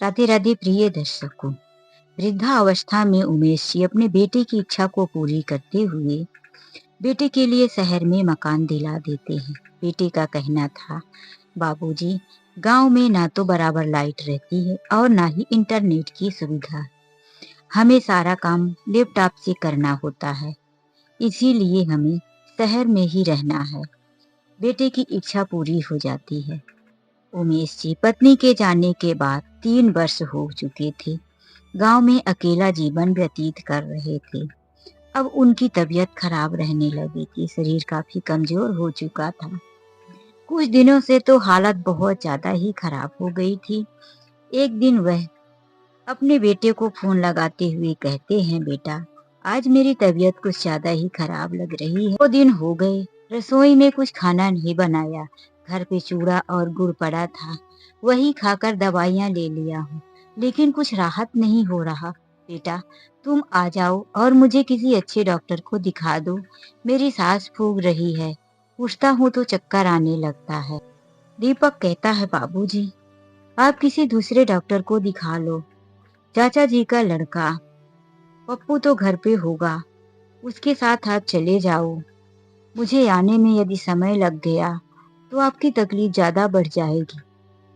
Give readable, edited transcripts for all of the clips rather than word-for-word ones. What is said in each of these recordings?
राधे राधे प्रिय दर्शकों। वृद्धावस्था में उमेश जी अपने बेटे की इच्छा को पूरी करते हुए बेटे के लिए शहर में मकान दिला देते हैं। बेटे का कहना था, बाबूजी, गांव में ना तो बराबर लाइट रहती है और ना ही इंटरनेट की सुविधा। हमें सारा काम लैपटॉप से करना होता है, इसीलिए हमें शहर में ही रहना है। बेटे की इच्छा पूरी हो जाती है। उमेश जी पत्नी के जाने के बाद 3 वर्ष हो चुके थे। गांव में अकेला जीवन व्यतीत कर रहे थे। अब उनकी तबीयत खराब रहने लगी थी। शरीर काफी कमजोर हो चुका था। कुछ दिनों से तो हालत बहुत ज्यादा ही खराब हो गई थी। एक दिन वह अपने बेटे को फोन लगाते हुए कहते हैं, बेटा, आज मेरी तबीयत कुछ ज्यादा ही खराब लग रही है। 2 दिन हो गए रसोई में कुछ खाना नहीं बनाया। घर पे चूड़ा और गुड़ पड़ा था, वही खाकर दवाइयाँ ले लिया हूँ, लेकिन कुछ राहत नहीं हो रहा। बेटा, तुम आ जाओ और मुझे किसी अच्छे डॉक्टर को दिखा दो। मेरी सांस फूक रही है, उठता हूँ तो चक्कर आने लगता है। दीपक कहता है, बाबूजी, आप किसी दूसरे डॉक्टर को दिखा लो। चाचा जी का लड़का पप्पू तो घर पे होगा, उसके साथ आप चले जाओ। मुझे आने में यदि समय लग गया तो आपकी तकलीफ ज्यादा बढ़ जाएगी।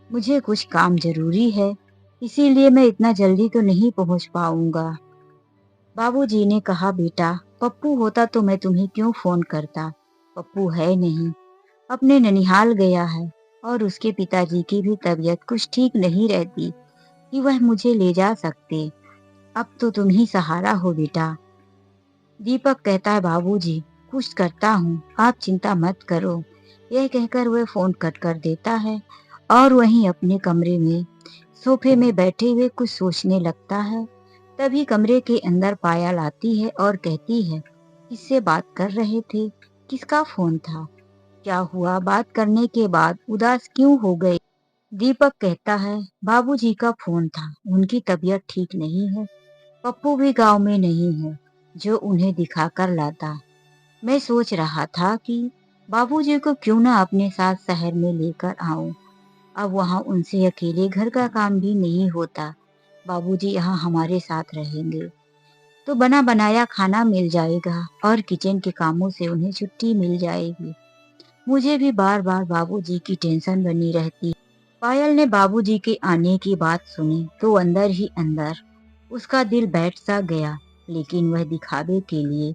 मुझे कुछ काम जरूरी है, इसीलिए मैं इतना जल्दी तो नहीं पहुंच पाऊंगा। बाबूजी ने कहा, बेटा, पप्पू होता तो मैं तुम्हें क्यों फोन करता। पप्पू है नहीं, अपने ननिहाल गया है और उसके पिताजी की भी तबीयत कुछ ठीक नहीं रहती कि वह मुझे ले जा सकते। अब तो तुम ही सहारा हो बेटा। दीपक कहता है, बाबूजी, कुछ करता हूँ, आप चिंता मत करो। यह कहकर वह फोन कट कर देता है और वहीं अपने कमरे में सोफे में बैठे हुए कुछ सोचने लगता है। तभी कमरे के अंदर पायल आती है और कहती है, किससे बात कर रहे थे? किसका फोन था? क्या हुआ? बात करने के बाद उदास क्यों हो गए? दीपक कहता है, बाबूजी का फोन था, उनकी तबीयत ठीक नहीं है। पप्पू भी गांव में नहीं है जो उन्हें दिखाकर लाता। मैं सोच रहा था कि बाबूजी को क्यों ना अपने साथ शहर में लेकर आऊं। अब वहां उनसे अकेले घर का काम भी नहीं होता। बाबूजी यहाँ हमारे साथ रहेंगे तो बना बनाया खाना मिल जाएगा और किचन के कामों से उन्हें छुट्टी मिल जाएगी। मुझे भी बार बार बाबूजी की टेंशन बनी रहती। पायल ने बाबूजी के आने की बात सुनी तो अंदर ही अंदर उसका दिल बैठ सा गया, लेकिन वह दिखावे के लिए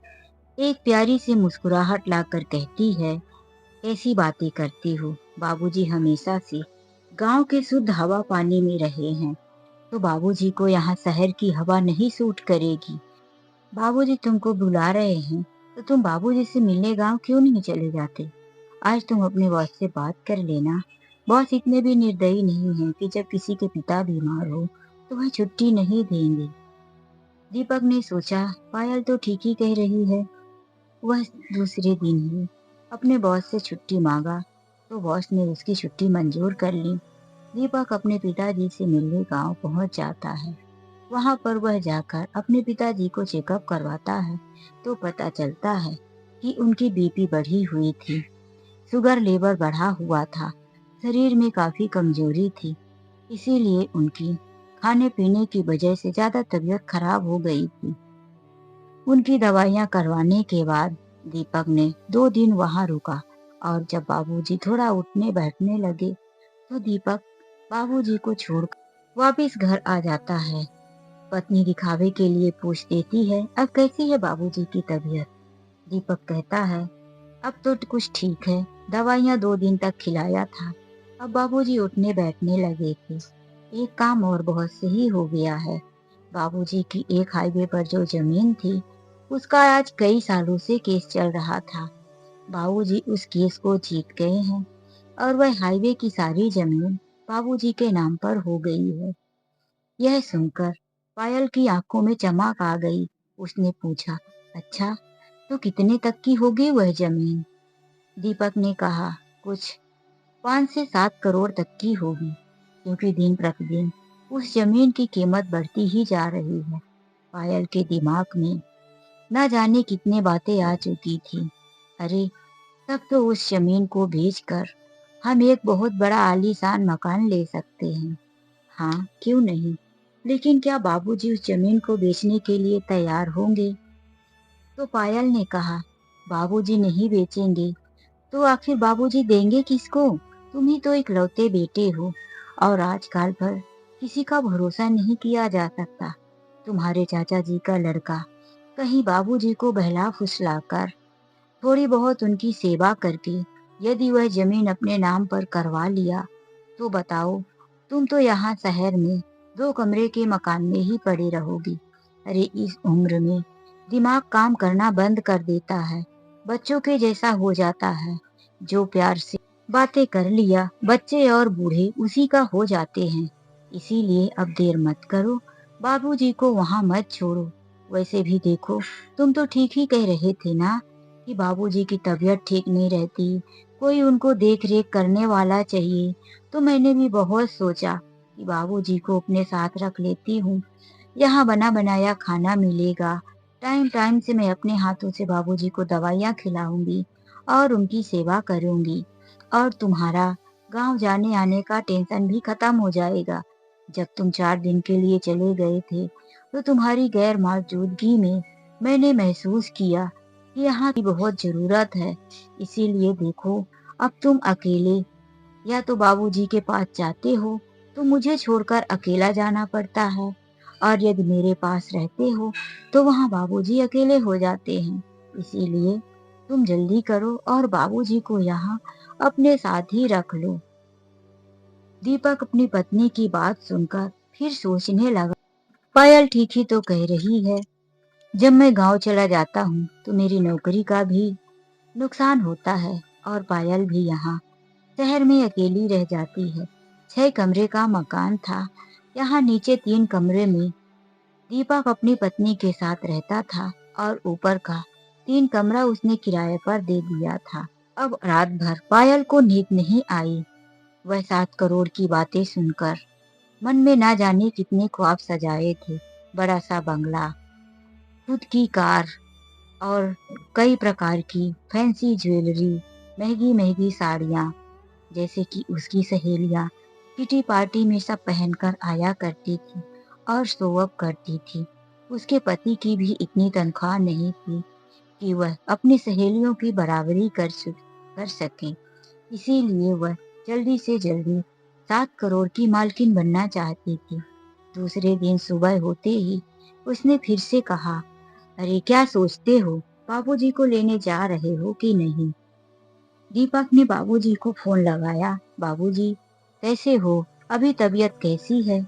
एक प्यारी सी मुस्कुराहट लाकर कहती है, ऐसी बातें करती हो, बाबूजी हमेशा से गांव के शुद्ध हवा पानी में रहे हैं, तो बाबूजी को यहाँ शहर की हवा नहीं सूट करेगी। बाबूजी तुमको बुला रहे हैं तो तुम बाबूजी से मिलने गांव क्यों नहीं चले जाते? आज तुम अपने बॉस से बात कर लेना। बॉस इतने भी निर्दयी नहीं है कि जब किसी के पिता बीमार हो तो वह छुट्टी नहीं देंगे। दीपक ने सोचा, पायल तो ठीक ही कह रही है। वह दूसरे दिन ही अपने बॉस से छुट्टी मांगा तो बॉस ने उसकी छुट्टी मंजूर कर ली। दीपक अपने पिताजी से मिलने गांव पहुंच जाता है। वहां पर वह जाकर अपने पिताजी को चेकअप करवाता है तो पता चलता है कि उनकी बीपी बढ़ी हुई थी, शुगर लेवल बढ़ा हुआ था, शरीर में काफी कमजोरी थी, इसीलिए उनकी खाने पीने की वजह से ज्यादा तबीयत खराब हो गई थी। उनकी दवाइयां करवाने के बाद दीपक ने 2 दिन वहां रुका और जब बाबूजी थोड़ा उठने बैठने लगे तो दीपक बाबूजी को छोड़कर वापस घर आ जाता है। पत्नी दिखावे के लिए पूछ देती है, अब कैसी है बाबूजी की तबीयत? दीपक कहता है, अब तो कुछ ठीक है, दवाइयाँ 2 दिन तक खिलाया था, अब बाबूजी उठने बैठने लगे थे। एक काम और बहुत सही हो गया है। बाबूजी की एक हाईवे पर जो जमीन थी, उसका आज कई सालों से केस चल रहा था। बाबूजी उस केस को जीत गए हैं और वह हाईवे की सारी जमीन बाबूजी के नाम पर हो गई है। यह सुनकर पायल की आंखों में चमक आ गई। उसने पूछा, अच्छा, तो कितने तक की होगी वह जमीन? दीपक ने कहा, कुछ 5 से 7 करोड़ तक की होगी, क्योंकि दिन प्रतिदिन उस जमीन की कीमत बढ़ती ही जा रही है। पायल के दिमाग में न जाने कितने बातें आ चुकी थी। अरे, तब तो उस जमीन को बेचकर हम एक बहुत बड़ा आलीशान मकान ले सकते हैं। हाँ, क्यों नहीं? लेकिन क्या बाबूजी उस जमीन को बेचने के लिए तैयार होंगे? तो पायल ने कहा, बाबूजी नहीं बेचेंगे। तो आखिर बाबूजी देंगे किसको? तुम ही तो इकलौते बेटे हो और आजकल पर किसी का भरोसा नहीं किया जा सकता। तुम्हारे चाचा जी का लड़का कहीं बाबूजी को बहला फुसलाकर थोड़ी बहुत उनकी सेवा करके यदि वह जमीन अपने नाम पर करवा लिया तो बताओ, तुम तो यहाँ शहर में 2 कमरे के मकान में ही पड़े रहोगी। अरे इस उम्र में दिमाग काम करना बंद कर देता है, बच्चों के जैसा हो जाता है। जो प्यार से बातें कर लिया बच्चे और बूढ़े उसी का हो जाते हैं। इसीलिए अब देर मत करो, बाबूजी को वहाँ मत छोड़ो। वैसे भी देखो, तुम तो ठीक ही कह रहे थे ना कि बाबूजी की तबीयत ठीक नहीं रहती, कोई उनको देख रेख करने वाला चाहिए। तो मैंने भी बहुत सोचा कि बाबूजी को अपने साथ रख लेती हूँ। यहाँ बना बनाया खाना मिलेगा, टाइम टाइम से मैं अपने हाथों से बाबूजी को दवाइयाँ खिलाऊंगी और उनकी सेवा करूंगी। और तुम्हारा गांव जाने आने का टेंशन भी खत्म हो जाएगा। जब तुम 4 दिन के लिए चले गए थे तो तुम्हारी गैर मौजूदगी में मैंने महसूस किया कि यहाँ की बहुत जरूरत है। इसीलिए देखो, अब तुम अकेले या तो बाबूजी के पास जाते हो तो मुझे छोड़कर अकेला जाना पड़ता है, और यदि मेरे पास रहते हो तो वहाँ बाबूजी अकेले हो जाते हैं। इसीलिए तुम जल्दी करो और बाबूजी को यहाँ अपने साथ ही रख लो। दीपक अपनी पत्नी की बात सुनकर फिर सोचने लगा, पायल ठीक ही तो कह रही है। जब मैं गांव चला जाता हूँ तो मेरी नौकरी का भी नुकसान होता है और पायल भी यहाँ शहर में अकेली रह जाती है। 6 कमरे का मकान था, यहाँ नीचे 3 कमरे में दीपक अपनी पत्नी के साथ रहता था और ऊपर का 3 कमरा उसने किराए पर दे दिया था। अब रात भर पायल को नींद नहीं आई। वह 7 करोड़ की बातें सुनकर मन में ना जाने कितने ख्वाब सजाए थे। बड़ा सा बंगला, खुद की कार और कई प्रकार की फैंसी ज्वेलरी, महंगी महंगी साड़ियाँ, जैसे कि उसकी सहेलियाँ किटी पार्टी में सब पहनकर आया करती थी और शो अप करती थी। उसके पति की भी इतनी तनख्वाह नहीं थी कि वह अपनी सहेलियों की बराबरी कर सके। इसीलिए वह जल्दी से जल्दी 7 करोड़ की मालकिन बनना चाहती थी। दूसरे दिन सुबह होते ही उसने फिर से कहा, अरे क्या सोचते हो, बाबूजी को लेने जा रहे हो कि नहीं? दीपक ने बाबूजी को फोन लगाया। बाबूजी कैसे हो, अभी तबीयत कैसी है?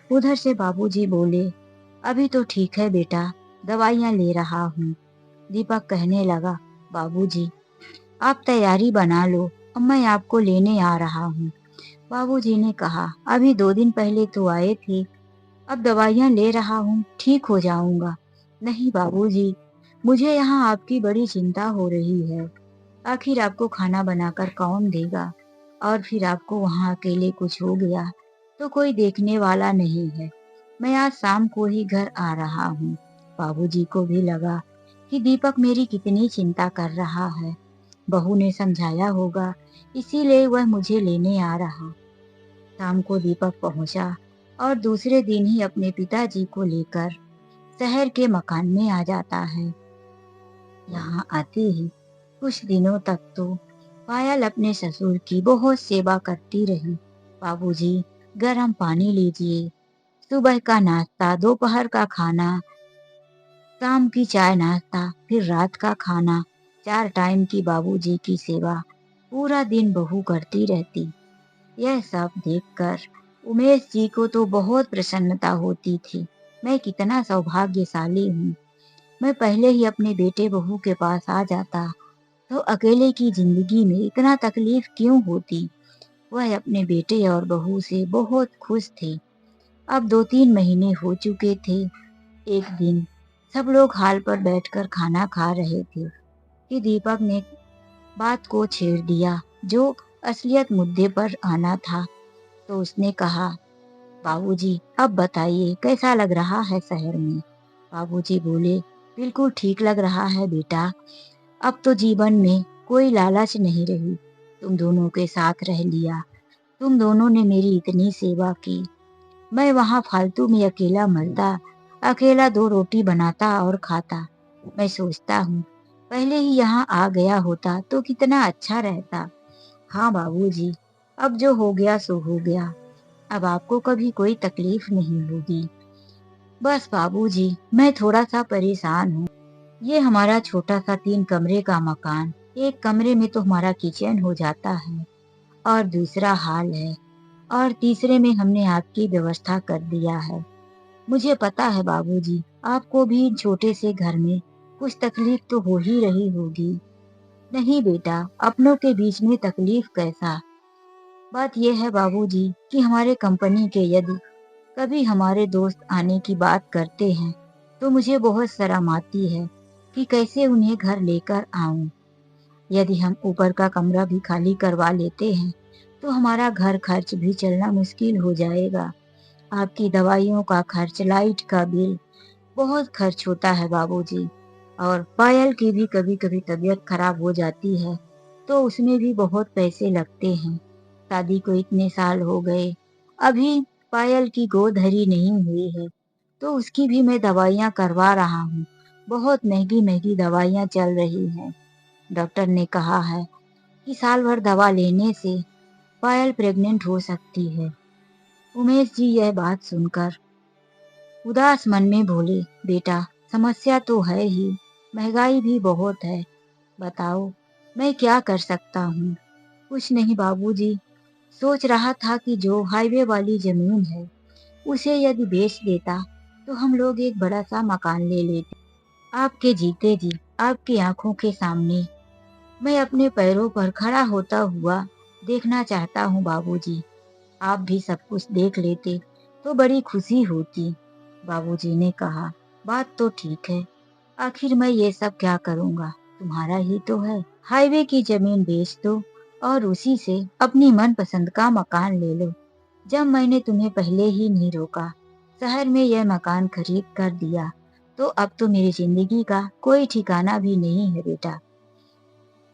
उधर से बाबूजी बोले, अभी तो ठीक है बेटा, दवाइयाँ ले रहा हूँ। दीपक कहने लगा, बाबूजी आप तैयारी बना लो, अब मैं आपको लेने आ रहा हूँ। बाबूजी ने कहा, अभी 2 दिन पहले तो आए थे, अब दवाइयाँ ले रहा हूँ, ठीक हो जाऊंगा। नहीं बाबूजी, मुझे यहाँ आपकी बड़ी चिंता हो रही है। आखिर आपको खाना बनाकर कौन देगा? और फिर आपको वहाँ अकेले कुछ हो गया तो कोई देखने वाला नहीं है। मैं आज शाम को ही घर आ रहा हूँ। बाबूजी को भी लगा कि दीपक मेरी कितनी चिंता कर रहा है। बहू ने समझाया होगा, इसीलिए वह मुझे लेने आ रहा। शाम को दीपक पहुंचा और दूसरे दिन ही अपने पिताजी को लेकर शहर के मकान में आ जाता है। यहाँ आते ही कुछ दिनों तक तो पायल अपने ससुर की बहुत सेवा करती रही। बाबूजी गर्म पानी लीजिए, सुबह का नाश्ता, दोपहर का खाना, शाम की चाय नाश्ता, फिर रात का खाना, 4 टाइम की बाबूजी की सेवा पूरा दिन बहू करती रहती। यह सब देखकर उमेश जी को तो बहुत प्रसन्नता होती थी। मैं कितना सौभाग्यशाली हूँ, मैं पहले ही अपने बेटे बहू के पास आ जाता तो अकेले की जिंदगी में इतना तकलीफ क्यों होती। वह अपने बेटे और बहू से बहुत खुश थे। अब 2-3 महीने हो चुके थे। एक दिन सब लोग हाल पर बैठकर खाना खा रहे थे कि दीपक ने बात को छेड़ दिया जो असलियत मुद्दे पर आना था। तो उसने कहा, बाबूजी अब बताइए कैसा लग रहा है शहर में? बाबूजी बोले, बिल्कुल ठीक लग रहा है बेटा, अब तो जीवन में कोई लालच नहीं रही। तुम दोनों के साथ रह लिया, तुम दोनों ने मेरी इतनी सेवा की, मैं वहाँ फालतू में अकेला मरता, अकेला 2 रोटी बनाता और खाता। मैं सोचता हूँ, पहले ही यहाँ आ गया होता तो कितना अच्छा रहता। हाँ बाबूजी, अब जो हो गया सो हो गया। अब आपको कभी कोई तकलीफ नहीं होगी। बस बाबूजी, मैं थोड़ा-सा परेशान हूँ। ये हमारा छोटा-सा 3 कमरे का मकान, एक कमरे में तो हमारा किचन हो जाता है और दूसरा हॉल है और तीसरे में हमने आपकी व्यवस्था कर दिया है। मुझे पता है बाबूजी, आपको भी छोटे से घर में कुछ तकलीफ तो हो ही रही होगी। नहीं बेटा, अपनों के बीच में तकलीफ कैसा? बात यह है बाबूजी कि हमारे कंपनी के यदि कभी हमारे दोस्त आने की बात करते हैं, तो मुझे बहुत शर्म आती है कि कैसे उन्हें घर लेकर आऊं। यदि हम ऊपर का कमरा भी खाली करवा लेते हैं, तो हमारा घर खर्च भी चलना मुश्किल हो जाएगा। आपकी दवाइयों का खर्च, लाइट का बिल, बहुत खर्च होता है बाबूजी। और पायल की भी कभी-कभी तबीयत खराब हो जाती है, तो उसमें भी बहुत पैसे लगते हैं। शादी को इतने साल हो गए, अभी पायल की गोद हरी नहीं हुई है, तो उसकी भी मैं दवाइयाँ करवा रहा हूँ। बहुत महँगी-महँगी दवाइयाँ चल रही हैं। डॉक्टर ने कहा है कि साल भर दवा लेने से पायल प्रेग्नेंट हो सकती है। उमेश जी यह बात सुनकर उदास मन में बोले, बेटा समस्या तो है ही, महंगाई भी बहुत है। बताओ मैं क्या कर सकता हूँ? कुछ नहीं बाबूजी, सोच रहा था कि जो हाईवे वाली जमीन है उसे यदि बेच देता तो हम लोग एक बड़ा सा मकान ले लेते। आपके जीते जी, आपकी आंखों के सामने मैं अपने पैरों पर खड़ा होता हुआ देखना चाहता हूँ बाबूजी। आप भी सब कुछ देख लेते तो बड़ी खुशी होती। बाबूजी ने कहा, बात तो ठीक है, आखिर मैं ये सब क्या करूँगा, तुम्हारा ही तो है। हाईवे की जमीन बेच दो और उसी से अपनी मनपसंद का मकान ले लो। जब मैंने तुम्हें पहले ही नहीं रोका, शहर में यह मकान खरीद कर दिया, तो अब तो मेरी जिंदगी का कोई ठिकाना भी नहीं है बेटा।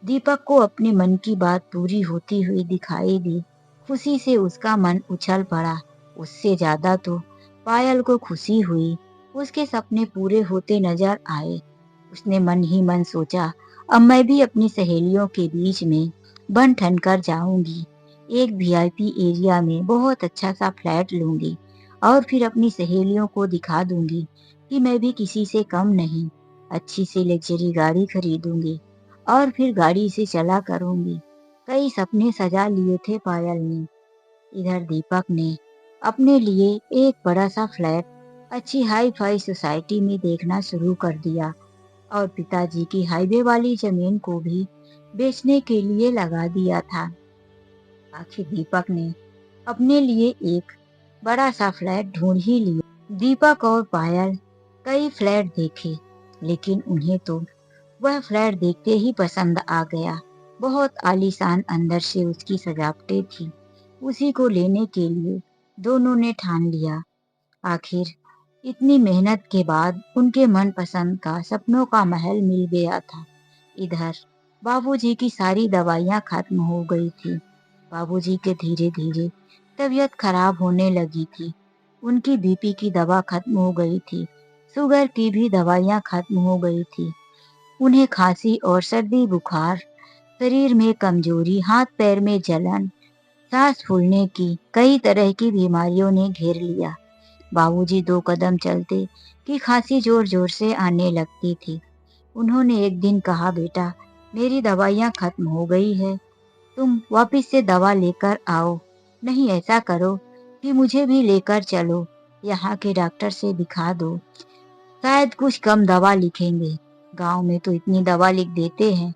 दीपक को अपने मन की बात पूरी होती हुई दिखाई दी। खुशी से उसका मन उछल पड़ा। उससे ज्यादा तो पायल को खुशी हुई। उसके सपने पूरे होते नजर आए। उसने मन ही मन सोचा, अब मैं भी अपनी सहेलियों के बीच में बन ठन कर जाऊंगी। एक वीआईपी एरिया में बहुत अच्छा सा फ्लैट लूंगी और फिर अपनी सहेलियों को दिखा दूंगी कि मैं भी किसी से कम नहीं। अच्छी सी लग्जरी गाड़ी खरीदूंगी और फिर गाड़ी से चला करूंगी। कई सपने सजा लिए थे पायल ने। इधर दीपक ने अपने लिए एक बड़ा सा फ्लैट अच्छी हाई फाई सोसाइटी में देखना शुरू कर दिया और पिताजी की हाईवे वाली जमीन को भी बेचने के लिए लगा दिया था। आखिर दीपक ने अपने लिए एक बड़ा सा फ्लैट ढूंढ ही लिया। दीपक और पायल कई फ्लैट देखे, लेकिन उन्हें तो वह फ्लैट देखते ही पसंद आ गया। बहुत आलीशान अंदर से उसकी सजावटें थी। उसी को लेने के लिए दोनों ने ठान लिया। आखिर इतनी मेहनत के बाद उनके मनपसंद का सपनों का महल मिल गया था। इधर बाबूजी की सारी दवाइयां खत्म हो गई थी। बाबूजी के धीरे धीरे तबीयत खराब होने लगी थी। उनकी बीपी की दवा खत्म हो गई थी। शुगर की भी दवाइयां खत्म हो गई थी। उन्हें खांसी और सर्दी बुखार, शरीर में कमजोरी, हाथ पैर में जलन, सांस फूलने की कई तरह की बीमारियों ने घेर लिया। बाबूजी 2 कदम चलते कि खांसी जोर जोर से आने लगती थी। उन्होंने एक दिन कहा, बेटा मेरी दवाइयाँ खत्म हो गई है, तुम वापिस से दवा लेकर आओ। नहीं ऐसा करो कि मुझे भी लेकर चलो, यहाँ के डॉक्टर से दिखा दो, शायद कुछ कम दवा लिखेंगे। गांव में तो इतनी दवा लिख देते हैं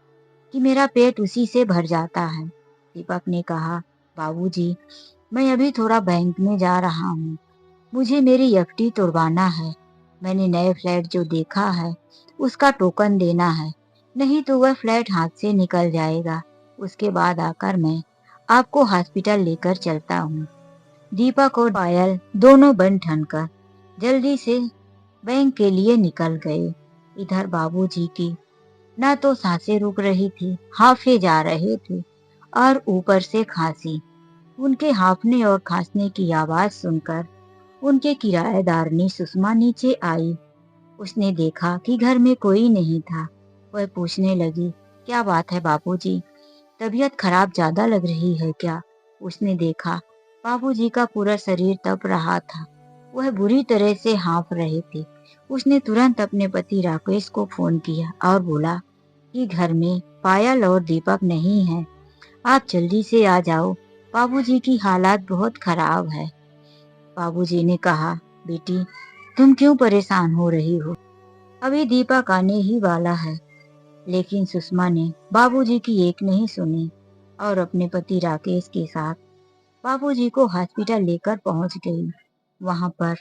कि मेरा पेट उसी से भर जाता है। दीपक ने कहा, बाबूजी मैं अभी थोड़ा बैंक में जा रहा हूँ, मुझे मेरी एफडी तोड़वाना है। मैंने नए फ्लैट जो देखा है उसका टोकन देना है, नहीं तो वह फ्लैट हाथ से निकल जाएगा। उसके बाद आकर मैं आपको हॉस्पिटल लेकर चलता हूँ। दीपक और पायल दोनों बन ठनकर जल्दी से बैंक के लिए निकल गए। इधर बाबूजी की ना तो सांसें रुक रही थी, हांफे जा रहे थे और ऊपर से खांसी। उनके हांफने और खांसने की आवाज सुनकर उनके किराएदारनी सुषमा नीचे आई। उसने देखा कि घर में कोई नहीं था। वह पूछने लगी, क्या बात है बाबूजी, तबीयत खराब ज्यादा लग रही है क्या? उसने देखा बाबूजी का पूरा शरीर तप रहा था। वह बुरी तरह से हाँफ रहे थे। उसने तुरंत अपने पति राकेश को फोन किया और बोला कि घर में पायल और दीपक नहीं है, आप जल्दी से आ जाओ, बाबूजी की हालत बहुत खराब है। बाबूजी ने कहा, बेटी तुम क्यों परेशान हो रही हो, अभी दीपक आने ही वाला है। लेकिन सुषमा ने बाबूजी की एक नहीं सुनी और अपने पति राकेश के साथ बाबूजी को हॉस्पिटल लेकर पहुंच गई। वहां पर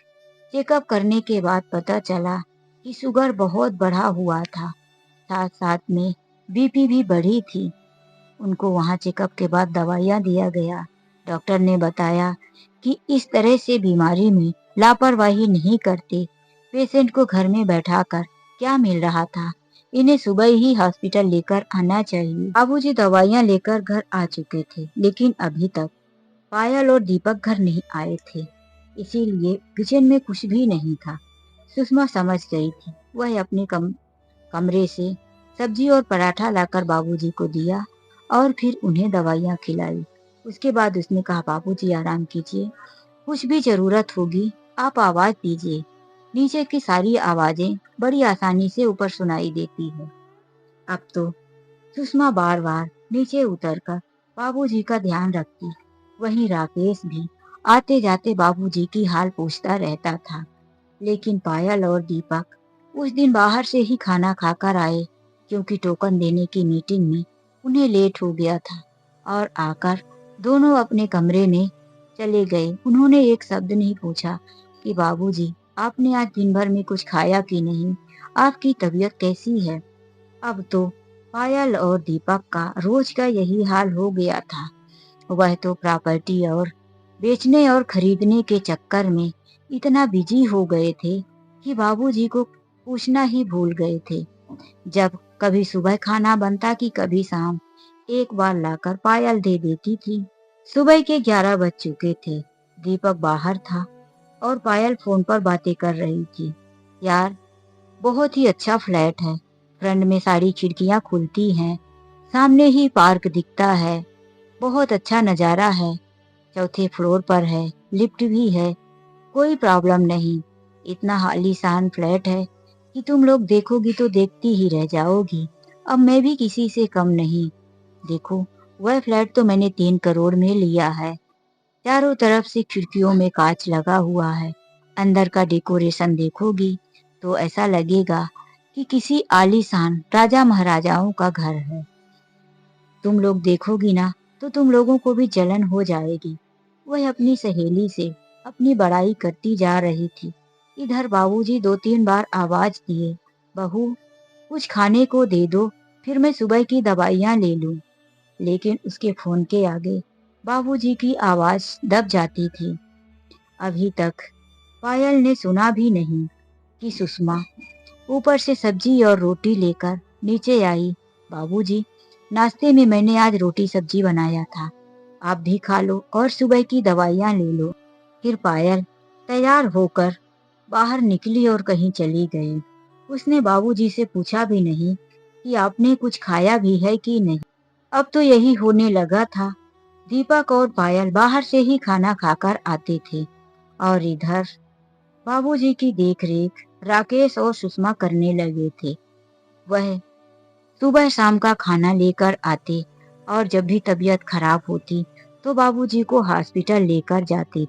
चेकअप करने के बाद पता चला कि शुगर बहुत बढ़ा हुआ था, साथ साथ में बीपी भी बढ़ी थी। उनको वहां चेकअप के बाद दवाइयां दिया गया। डॉक्टर ने बताया कि इस तरह से बीमारी में लापरवाही नहीं करते। पेशेंट को घर में बैठाकर क्या मिल रहा था, इन्हें सुबह ही हॉस्पिटल लेकर आना चाहिए। बाबूजी दवाइयां लेकर घर आ चुके थे, लेकिन अभी तक पायल और दीपक घर नहीं आए थे, इसीलिए किचन में कुछ भी नहीं था। सुषमा समझ गई थी। वह अपने कमरे से सब्जी और पराठा लाकर बाबूजी को दिया और फिर उन्हें दवाइयाँ खिलाई। उसके बाद उसने कहा, बाबूजी आराम कीजिए, कुछ भी जरूरत होगी आप आवाज दीजिए। नीचे की सारी आवाजें बड़ी आसानी से ऊपर सुनाई देती है। अब तो सुषमा बार बार नीचे उतरकर बाबूजी का ध्यान रखती। वहीं राकेश भी आते जाते बाबूजी की हाल पूछता रहता था। लेकिन पायल और दीपक उस दिन बाहर से ही खाना खाकर आए, क्योंकि टोकन देने की मीटिंग में उन्हें लेट हो गया था और आकर दोनों अपने कमरे में चले गए। उन्होंने एक शब्द नहीं पूछा कि बाबूजी आपने आज दिन भर में कुछ खाया कि नहीं, आपकी तबीयत कैसी है। अब तो पायल और दीपक का रोज का यही हाल हो गया था। वह तो प्रॉपर्टी और बेचने और खरीदने के चक्कर में इतना बिजी हो गए थे कि बाबूजी को पूछना ही भूल गए थे। जब कभी सुबह खाना बनता कि कभी शाम, एक बार लाकर पायल दे देती थी। सुबह के 11 बज चुके थे। दीपक बाहर था और पायल फोन पर बातें कर रही थी। यार, बहुत ही अच्छा फ्लैट है, फ्रंट में सारी खिड़कियां खुलती हैं, सामने ही पार्क दिखता है, बहुत अच्छा नजारा है, चौथे फ्लोर पर है, लिफ्ट भी है, कोई प्रॉब्लम नहीं। इतना आलीशान फ्लैट है कि तुम लोग देखोगी तो देखती ही रह जाओगी। अब मैं भी किसी से कम नहीं। देखो, वह फ्लैट तो मैंने 3 करोड़ में लिया है। चारों तरफ से खिड़कियों में कांच लगा हुआ है। अंदर का डेकोरेशन देखोगी तो ऐसा लगेगा कि किसी आलीशान राजा महाराजाओं का घर है। तुम लोग देखोगी ना तो तुम लोगों को भी जलन हो जाएगी। वह अपनी सहेली से अपनी बड़ाई करती जा रही थी। इधर बाबूजी 2-3 बार आवाज दिए, बहू कुछ खाने को दे दो, फिर मैं सुबह की दवाइयाँ ले लूं। लेकिन उसके फोन के आगे बाबूजी की आवाज दब जाती थी। अभी तक पायल ने सुना भी नहीं कि सुषमा ऊपर से सब्जी और रोटी लेकर नीचे आई। बाबूजी, नाश्ते में मैंने आज रोटी सब्जी बनाया था, आप भी खा लो और सुबह की दवाइयाँ ले लो। फिर पायल तैयार होकर बाहर निकली और कहीं चली गई। उसने बाबूजी से पूछा भी नहीं कि आपने कुछ खाया भी है कि नहीं। अब तो यही होने लगा था। दीपक और पायल बाहर से ही खाना खाकर आते थे और इधर बाबूजी की देखरेख राकेश और सुषमा करने लगे थे। वह सुबह शाम का खाना लेकर आते और जब भी तबीयत खराब होती तो बाबूजी को हॉस्पिटल लेकर जाते।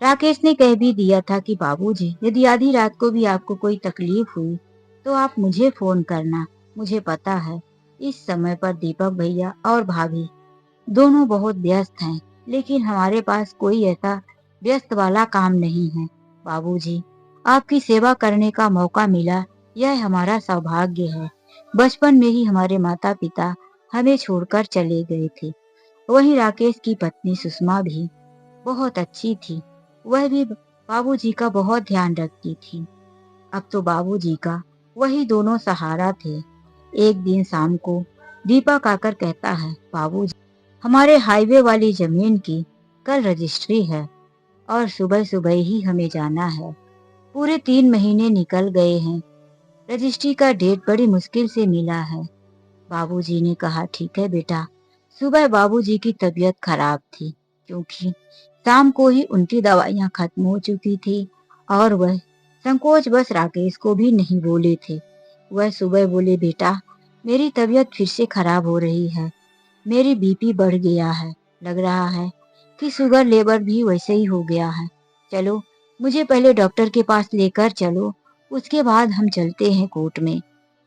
राकेश ने कह भी दिया था कि बाबूजी, यदि आधी रात को भी आपको कोई तकलीफ हुई तो आप मुझे फोन करना, मुझे पता है इस समय पर दीपक भैया और भाभी दोनों बहुत व्यस्त हैं, लेकिन हमारे पास कोई ऐसा व्यस्त वाला काम नहीं है। बाबूजी, आपकी सेवा करने का मौका मिला, यह हमारा सौभाग्य है। बचपन में ही हमारे माता पिता हमें छोड़कर चले गए थे। वहीं राकेश की पत्नी सुषमा भी बहुत अच्छी थी। वह भी बाबूजी का बहुत ध्यान रखती थी। अब तो बाबूजी का वही दोनों सहारा थे। एक दिन शाम को दीपक आकर कहता है, बाबूजी, हमारे हाईवे वाली जमीन की कल रजिस्ट्री है। और सुबह सुबह ही हमें जाना है। पूरे 3 महीने निकल गए हैं। रजिस्ट्री का डेट बड़ी मुश्किल से मिला है। बाबूजी ने कहा, ठीक है बेटा। सुबह बाबूजी की तबीयत खराब थी, क्योंकि शाम को ही उनकी दवाइयां खत्म हो चुकी थी और वह संकोच बस राकेश को भी नहीं बोले थे। वह सुबह बोले, बेटा मेरी तबीयत फिर से खराब हो रही है। मेरी बीपी बढ़ गया है। लग रहा है कि शुगर लेवल भी वैसे ही हो गया है। चलो, मुझे पहले डॉक्टर के पास लेकर चलो, उसके बाद हम चलते हैं कोर्ट में।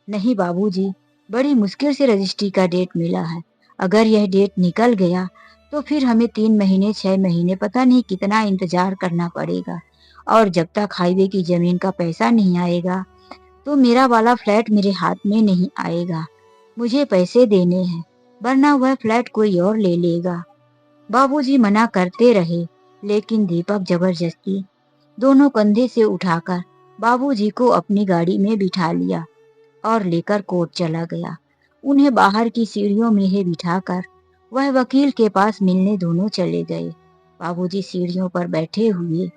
नहीं बाबूजी, बड़ी मुश्किल से रजिस्ट्री का डेट मिला है। अगर यह डेट निकल गया तो फिर हमें 3 महीने 6 महीने पता नहीं कितना इंतजार करना पड़ेगा। और जब तक हाईवे की जमीन का पैसा नहीं आएगा तो मेरा वाला फ्लैट मेरे हाथ में नहीं आएगा। मुझे पैसे देने हैं, वरना वह फ्लैट कोई और ले लेगा। बाबूजी मना करते रहे, लेकिन दीपक जबरदस्ती दोनों कंधे से उठाकर बाबूजी को अपनी गाड़ी में बिठा लिया और लेकर कोर्ट चला गया। उन्हें बाहर की सीढ़ियों में ही बिठाकर वह वकील के पास मिलने दोनों चले गए। बाबूजी सीढ़ियों पर बैठे हुए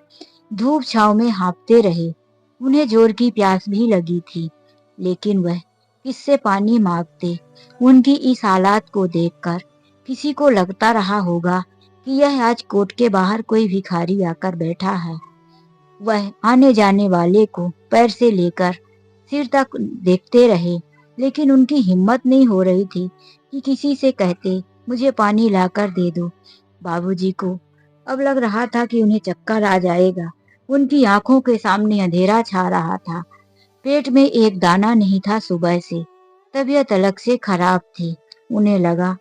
धूप छांव में हाँफते रहे। उन्हें जोर की प्यास भी लगी थी, लेकिन वह किससे पानी मांगते। उनकी इस हालात को देखकर किसी को लगता रहा होगा कि यह आज कोर्ट के बाहर कोई भिखारी आकर बैठा है। वह आने जाने वाले को पैर से लेकर सिर तक देखते रहे, लेकिन उनकी हिम्मत नहीं हो रही थी कि किसी से कहते, मुझे पानी लाकर दे दो। बाबूजी को अब लग रहा था कि उन्हें चक्कर आ जाएगा। उनकी आंखों के सामने अंधेरा छा रहा था। पेट में एक दाना नहीं था सुबह से। तबीयत अलग से खराब थी। उन्हें लगा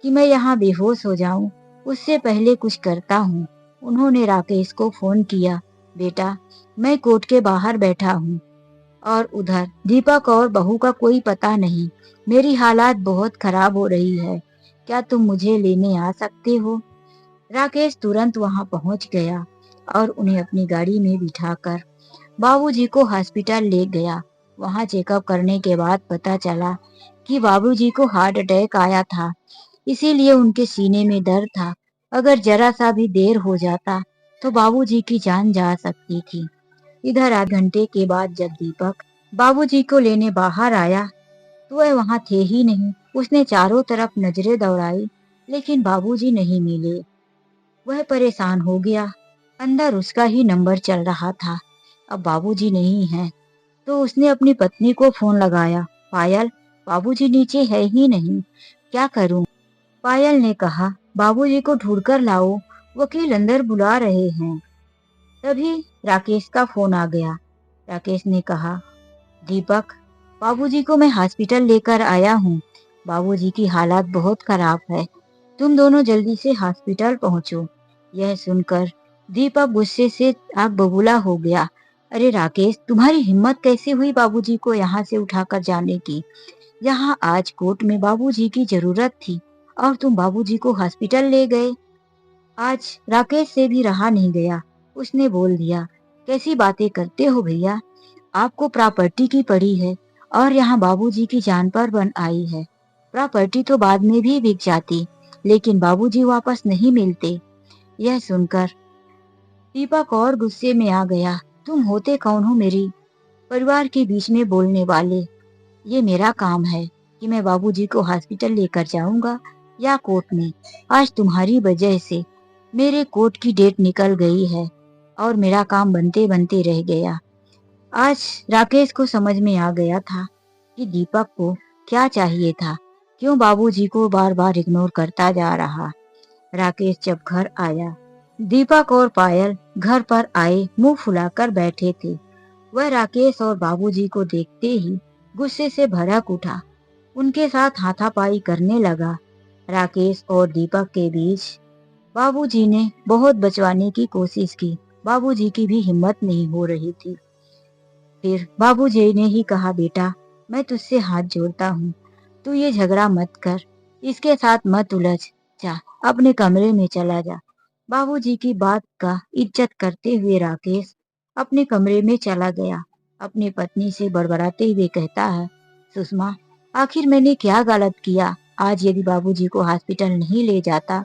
कि मैं यहाँ बेहोश हो जाऊं, उससे पहले कुछ करता हूँ। उन्होंने राकेश को फोन किया, बेटा मैं कोर्ट के बाहर बैठा हूँ और उधर दीपक और बहू का कोई पता नहीं। मेरी हालात बहुत खराब हो रही है, क्या तुम मुझे लेने आ सकते हो? राकेश तुरंत वहां पहुंच गया और उन्हें अपनी गाड़ी में बिठाकर बाबूजी को हॉस्पिटल ले गया। वहां चेकअप करने के बाद पता चला कि बाबूजी को हार्ट अटैक आया था, इसीलिए उनके सीने में दर्द था। अगर जरा सा भी देर हो जाता तो बाबूजी की जान जा सकती थी। इधर आधे घंटे के बाद जब दीपक बाबूजी को लेने बाहर आया तो वह वहां थे ही नहीं। उसने चारों तरफ नजरें दौड़ाई, लेकिन बाबूजी नहीं मिले। वह परेशान हो गया। अंदर उसका ही नंबर चल रहा था। अब बाबूजी नहीं हैं, तो उसने अपनी पत्नी को फोन लगाया, पायल बाबूजी नीचे है ही नहीं, क्या करूं? पायल ने कहा, बाबूजी को ढूंढकर लाओ, वकील अंदर बुला रहे हैं। तभी राकेश का फोन आ गया। राकेश ने कहा, दीपक बाबूजी को मैं हॉस्पिटल लेकर आया हूँ। बाबूजी की हालत बहुत खराब है, तुम दोनों जल्दी से हॉस्पिटल पहुंचो। यह सुनकर दीपक गुस्से से आग बबूला हो गया। अरे राकेश, तुम्हारी हिम्मत कैसे हुई बाबूजी को यहाँ से उठाकर जाने की? यहाँ आज कोर्ट में बाबूजी की जरूरत थी और तुम बाबूजी को हॉस्पिटल ले गए। आज राकेश से भी रहा नहीं गया। उसने बोल दिया, कैसी बातें करते हो भैया? आपको प्रॉपर्टी की पड़ी है और यहाँ बाबूजी की जान पर बन आई है। प्रॉपर्टी तो बाद में भी बिक जाती, लेकिन बाबूजी वापस नहीं मिलते। यह सुनकर दीपक और गुस्से में आ गया। तुम होते कौन हो मेरी परिवार के बीच में बोलने वाले? ये मेरा काम है कि मैं बाबूजी को हॉस्पिटल लेकर जाऊंगा या कोर्ट में। आज तुम्हारी वजह से मेरे कोर्ट की डेट निकल गई है और मेरा काम बनते बनते रह गया। आज राकेश को समझ में आ गया था कि दीपक को क्या चाहिए था, क्यों बाबूजी को बार बार इग्नोर करता जा रहा। राकेश जब घर आया, दीपक और पायल घर पर आए मुंह फुलाकर बैठे थे। वह राकेश और बाबूजी को देखते ही गुस्से से भड़क उठा। उनके साथ हाथापाई करने लगा। राकेश और दीपक के बीच बाबूजी ने बहुत बचवाने की कोशिश की। बाबूजी की भी हिम्मत नहीं हो रही थी। फिर बाबूजी ने ही कहा, बेटा मैं तुझसे हाथ जोड़ता हूँ, तू ये झगड़ा मत कर, इसके साथ मत उलझ, जा अपने कमरे में चला जा। बाबूजी की बात का इज्जत करते हुए राकेश अपने कमरे में चला गया। अपनी पत्नी से बड़बड़ाते हुए कहता है, सुषमा आखिर मैंने क्या गलत किया? आज यदि बाबूजी को हॉस्पिटल नहीं ले जाता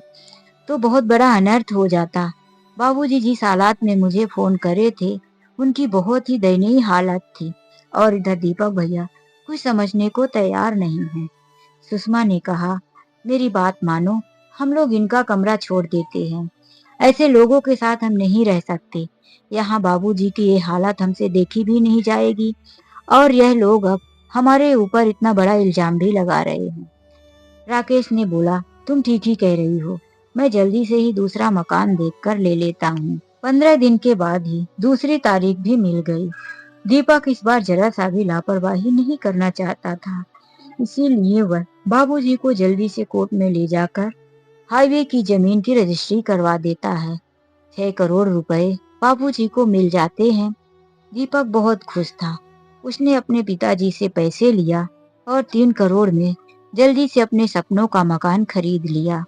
तो बहुत बड़ा अनर्थ हो जाता। बाबूजी जिस हालात में मुझे फोन करे थे उनकी बहुत ही दयनीय हालत थी और इधर दीपक भैया कुछ समझने को तैयार नहीं है। सुषमा ने कहा, मेरी बात मानो, हम लोग इनका कमरा छोड़ देते हैं। ऐसे लोगों के साथ हम नहीं रह सकते। यहाँ बाबूजी की ये हालत हमसे देखी भी नहीं जाएगी और यह लोग अब हमारे ऊपर इतना बड़ा इल्जाम भी लगा रहे हैं। राकेश ने बोला, तुम ठीक ही कह रही हो, मैं जल्दी से ही दूसरा मकान देखकर ले लेता हूँ। 15 दिन के बाद ही दूसरी तारीख भी मिल गई। दीपक इस बार जरा सा भी लापरवाही नहीं करना चाहता था, इसीलिए वह बाबूजी को जल्दी से कोर्ट में ले जाकर हाईवे की जमीन की रजिस्ट्री करवा देता है। 6 करोड़ रुपए बाबूजी को मिल जाते हैं। दीपक बहुत खुश था। उसने अपने पिताजी से पैसे लिया और 3 करोड़ में जल्दी से अपने सपनों का मकान खरीद लिया।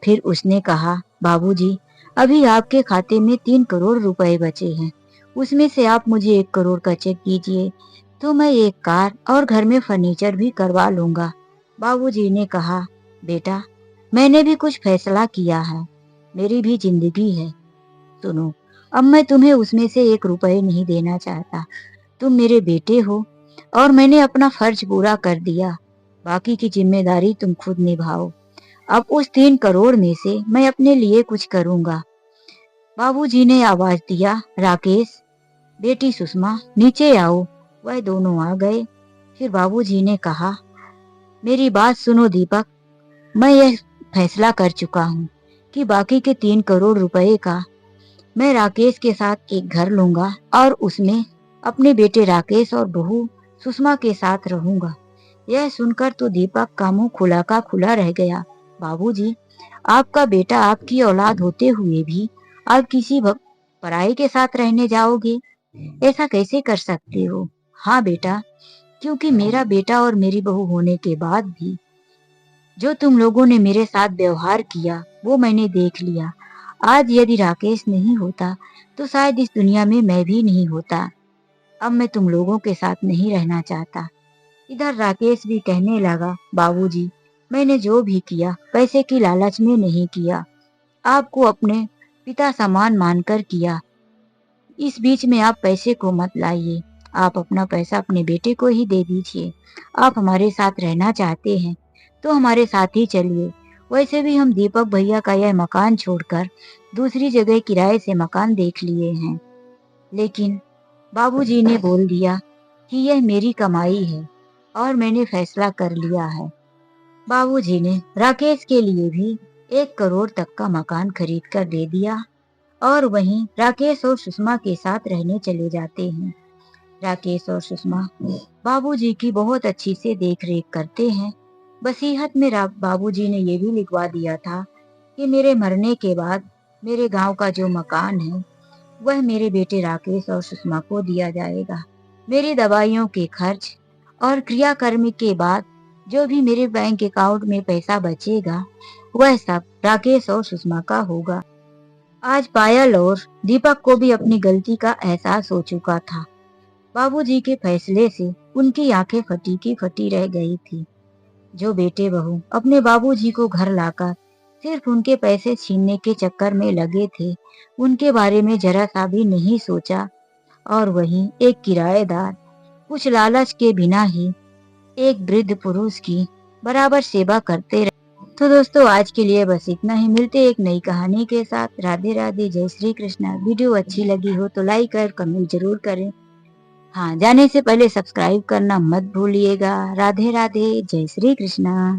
फिर उसने कहा, बाबूजी, अभी आपके खाते में 3 करोड़ रुपए बचे हैं, उसमें से आप मुझे 1 करोड़ का चेक कीजिए तो मैं एक कार और घर में फर्नीचर भी करवा लूंगा। बाबूजी ने कहा, बेटा, मैंने भी कुछ फैसला किया है, मेरी भी जिंदगी है। सुनो, अब मैं तुम्हें उसमें से 1 रुपए नहीं देना चाहता। तुम मेरे बेटे हो और मैंने अपना फर्ज पूरा कर दिया। बाकी की जिम्मेदारी तुम खुद निभाओ। अब उस 3 करोड़ में से मैं अपने लिए कुछ करूंगा। बाबूजी ने आवाज दिया, राकेश, बेटी सुषमा, नीचे आओ। वह दोनों आ गए। फिर बाबूजी ने कहा, मेरी बात सुनो दीपक, मैं यह फैसला कर चुका हूँ कि बाकी के 3 करोड़ रुपए का मैं राकेश के साथ एक घर लूंगा और उसमें अपने बेटे राकेश और बहू सुषमा के साथ रहूंगा। यह सुनकर तो दीपक का मुंह खुला का खुला रह गया। बाबूजी, आपका बेटा आपकी औलाद होते हुए भी आप किसी पराई के साथ रहने जाओगे? ऐसा कैसे कर सकते हो? हाँ बेटा, क्योंकि मेरा बेटा और मेरी बहू होने के बाद भी जो तुम लोगों ने मेरे साथ व्यवहार किया वो मैंने देख लिया। आज यदि राकेश नहीं होता तो शायद इस दुनिया में मैं भी नहीं होता। अब मैं तुम लोगों के साथ नहीं रहना चाहता। इधर राकेश भी कहने लगा, बाबूजी, मैंने जो भी किया पैसे की लालच में नहीं किया, आपको अपने पिता समान मानकर किया। इस बीच में आप पैसे को मत लाइए, आप अपना पैसा अपने बेटे को ही दे दीजिए। आप हमारे साथ रहना चाहते हैं तो हमारे साथ ही चलिए। वैसे भी हम दीपक भैया का यह मकान छोड़कर दूसरी जगह किराए से मकान देख लिए हैं। लेकिन बाबूजी ने बोल दिया कि यह मेरी कमाई है और मैंने फैसला कर लिया है। बाबूजी ने राकेश के लिए भी 1 करोड़ तक का मकान खरीद कर दे दिया और वहीं राकेश और सुषमा के साथ रहने चले जाते हैं। राकेश और सुषमा बाबूजी की बहुत अच्छी से देख रेख करते हैं। वसीयत में बाबूजी ने ये भी लिखवा दिया था कि मेरे मरने के बाद मेरे गांव का जो मकान है वह मेरे बेटे राकेश और सुषमा को दिया जाएगा। मेरी दवाइयों के खर्च और क्रियाकर्म के बाद जो भी मेरे बैंक अकाउंट में पैसा बचेगा वह सब राकेश और सुषमा का होगा। आज पायल और दीपक को भी अपनी गलती का एहसास हो चुका था। बाबूजी के फैसले से उनकी आंखें फटी की फटी रह गई थी। जो बेटे बहू अपने बाबूजी को घर लाकर सिर्फ उनके पैसे छीनने के चक्कर में लगे थे, उनके बारे में जरा सा भी नहीं सोचा और वहीं एक किराएदार कुछ लालच के बिना ही एक वृद्ध पुरुष की बराबर सेवा करते रहे। तो दोस्तों, आज के लिए बस इतना ही। मिलते एक नई कहानी के साथ। राधे राधे, जय श्री कृष्णा। वीडियो अच्छी लगी हो तो लाइक और कमेंट जरूर करें। हाँ, जाने से पहले सब्सक्राइब करना मत भूलिएगा। राधे राधे, जय श्री कृष्णा।